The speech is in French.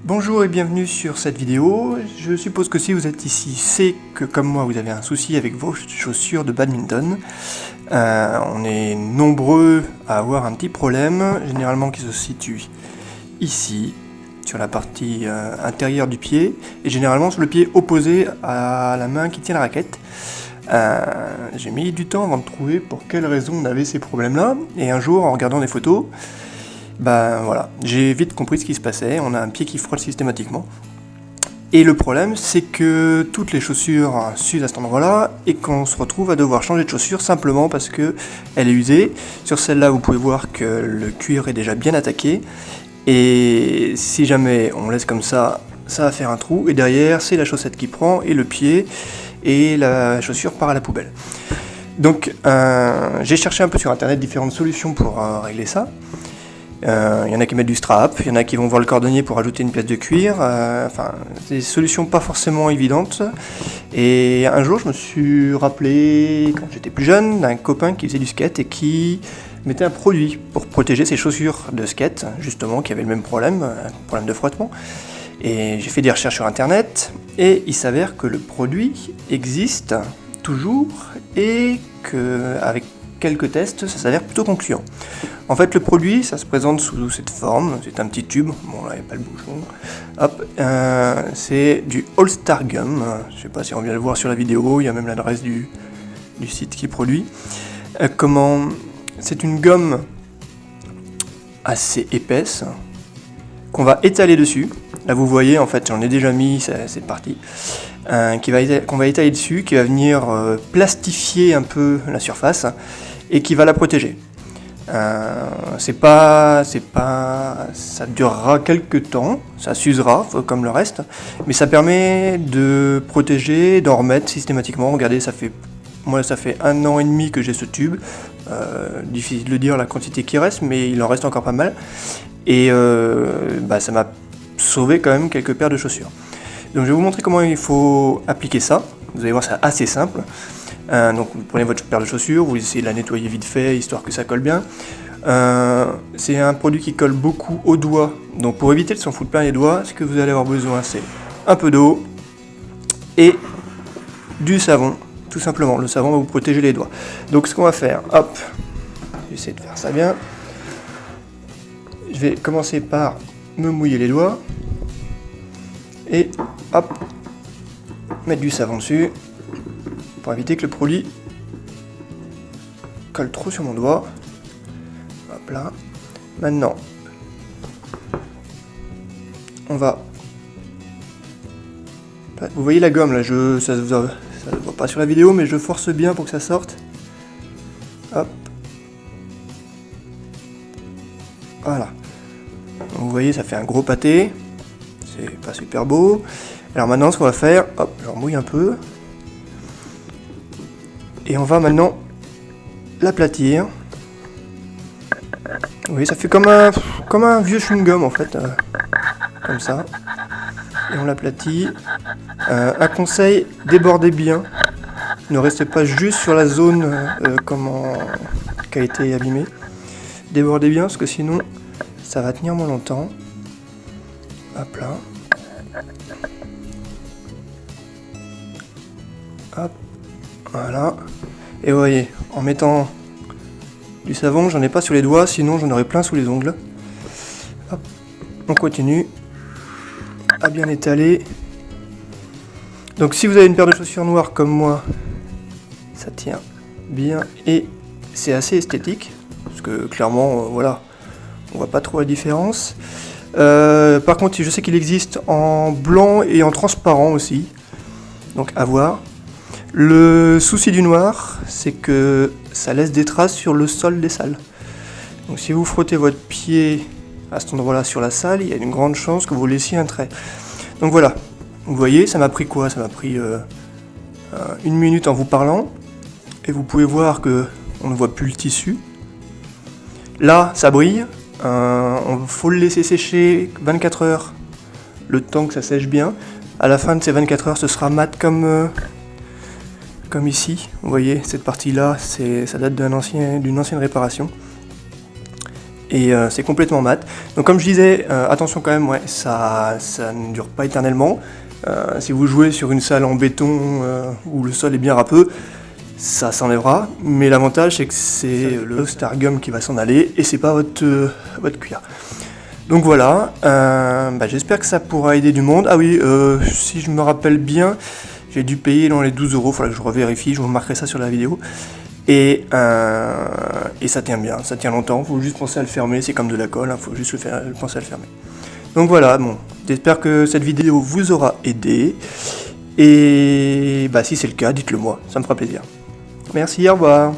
Bonjour et bienvenue sur cette vidéo. Je suppose que si vous êtes ici, c'est que comme moi vous avez un souci avec vos chaussures de badminton. On est nombreux à avoir un petit problème, généralement qui se situe ici, sur la partie intérieure du pied, et généralement sur le pied opposé à la main qui tient la raquette. J'ai mis du temps avant de trouver pour quelle raison on avait ces problèmes-là, et un jour en regardant des photos, voilà, j'ai vite compris ce qui se passait. On a un pied qui frotte systématiquement. Et le problème, c'est que toutes les chaussures s'usent à cet endroit-là et qu'on se retrouve à devoir changer de chaussure simplement parce que elle est usée. Sur celle-là, vous pouvez voir que le cuir est déjà bien attaqué. Et si jamais on laisse comme ça, ça va faire un trou. Et derrière, c'est la chaussette qui prend et le pied et la chaussure part à la poubelle. Donc, j'ai cherché un peu sur internet différentes solutions pour régler ça. Il y en a qui mettent du strap, il y en a qui vont voir le cordonnier pour ajouter une pièce de cuir, c'est des solutions pas forcément évidentes. Et un jour je me suis rappelé, quand j'étais plus jeune, d'un copain qui faisait du skate et qui mettait un produit pour protéger ses chaussures de skate, justement, qui avait le même problème, un problème de frottement. Et j'ai fait des recherches sur internet, et il s'avère que le produit existe toujours, et qu'avec quelques tests, ça s'avère plutôt concluant. En fait, le produit, ça se présente sous cette forme, c'est un petit tube, bon là il n'y a pas le bouchon, hop, c'est du All Star Gum, je sais pas si on vient le voir sur la vidéo, il y a même l'adresse du site qui produit. C'est une gomme assez épaisse, qu'on va étaler dessus, là vous voyez en fait j'en ai déjà mis, c'est parti, qu'on va étaler dessus, qui va venir plastifier un peu la surface, et qui va la protéger. Ça durera quelques temps, ça s'usera comme le reste, mais ça permet de protéger, d'en remettre systématiquement. Regardez, ça fait 1 an et demi que j'ai ce tube, difficile de dire la quantité qui reste, mais il en reste encore pas mal, et ça m'a sauvé quand même quelques paires de chaussures. Donc je vais vous montrer comment il faut appliquer ça, vous allez voir c'est assez simple. Donc vous prenez votre paire de chaussures, vous essayez de la nettoyer vite fait, histoire que ça colle bien. C'est un produit qui colle beaucoup aux doigts, donc pour éviter de s'en foutre plein les doigts, ce que vous allez avoir besoin c'est un peu d'eau et du savon, tout simplement. Le savon va vous protéger les doigts. Donc ce qu'on va faire, hop, j'essaie de faire ça bien. Je vais commencer par me mouiller les doigts et hop, mettre du savon dessus, pour éviter que le produit colle trop sur mon doigt. Hop là. Maintenant, on va... Vous voyez la gomme là, ça ne se voit pas sur la vidéo, mais je force bien pour que ça sorte. Hop. Voilà. Donc, vous voyez, ça fait un gros pâté. C'est pas super beau. Alors maintenant, ce qu'on va faire, hop, j'en mouille un peu. Et on va maintenant l'aplatir. Vous voyez, ça fait comme un vieux chewing-gum en fait, comme ça. Et on l'aplatit. Un conseil, débordez bien. Ne restez pas juste sur la zone qui a été abîmée. Débordez bien parce que sinon ça va tenir moins longtemps. Hop là. Hop. Voilà. Et vous voyez, en mettant du savon, j'en ai pas sur les doigts, sinon j'en aurais plein sous les ongles. Hop. On continue à bien étaler. Donc si vous avez une paire de chaussures noires comme moi, ça tient bien et c'est assez esthétique, parce que clairement, voilà, on voit pas trop la différence. Par contre, je sais qu'il existe en blanc et en transparent aussi, donc à voir. Le souci du noir, c'est que ça laisse des traces sur le sol des salles. Donc si vous frottez votre pied à cet endroit-là sur la salle, il y a une grande chance que vous laissiez un trait. Donc voilà, vous voyez, ça m'a pris quoi? Ça m'a pris 1 minute en vous parlant. Et vous pouvez voir que on ne voit plus le tissu. Là, ça brille. Il faut le laisser sécher 24 heures, le temps que ça sèche bien. À la fin de ces 24 heures, ce sera mat comme ici. Vous voyez, cette partie-là, ça date d'une ancienne réparation. et c'est complètement mat. Donc comme je disais, attention quand même, ouais, ça ne dure pas éternellement. Si vous jouez sur une salle en béton où le sol est bien râpeux, ça s'enlèvera, mais l'avantage c'est que c'est le Stargum qui va s'en aller et c'est pas votre cuir. Donc voilà, j'espère que ça pourra aider du monde. Ah oui, si je me rappelle bien, j'ai dû payer dans les 12 €, faudra que je revérifie, je vous remarquerai ça sur la vidéo. Et ça tient bien, ça tient longtemps, faut juste penser à le fermer, c'est comme de la colle, hein, faut juste penser à le fermer. Donc voilà, bon, j'espère que cette vidéo vous aura aidé, et si c'est le cas, dites-le moi, ça me fera plaisir. Merci, au revoir.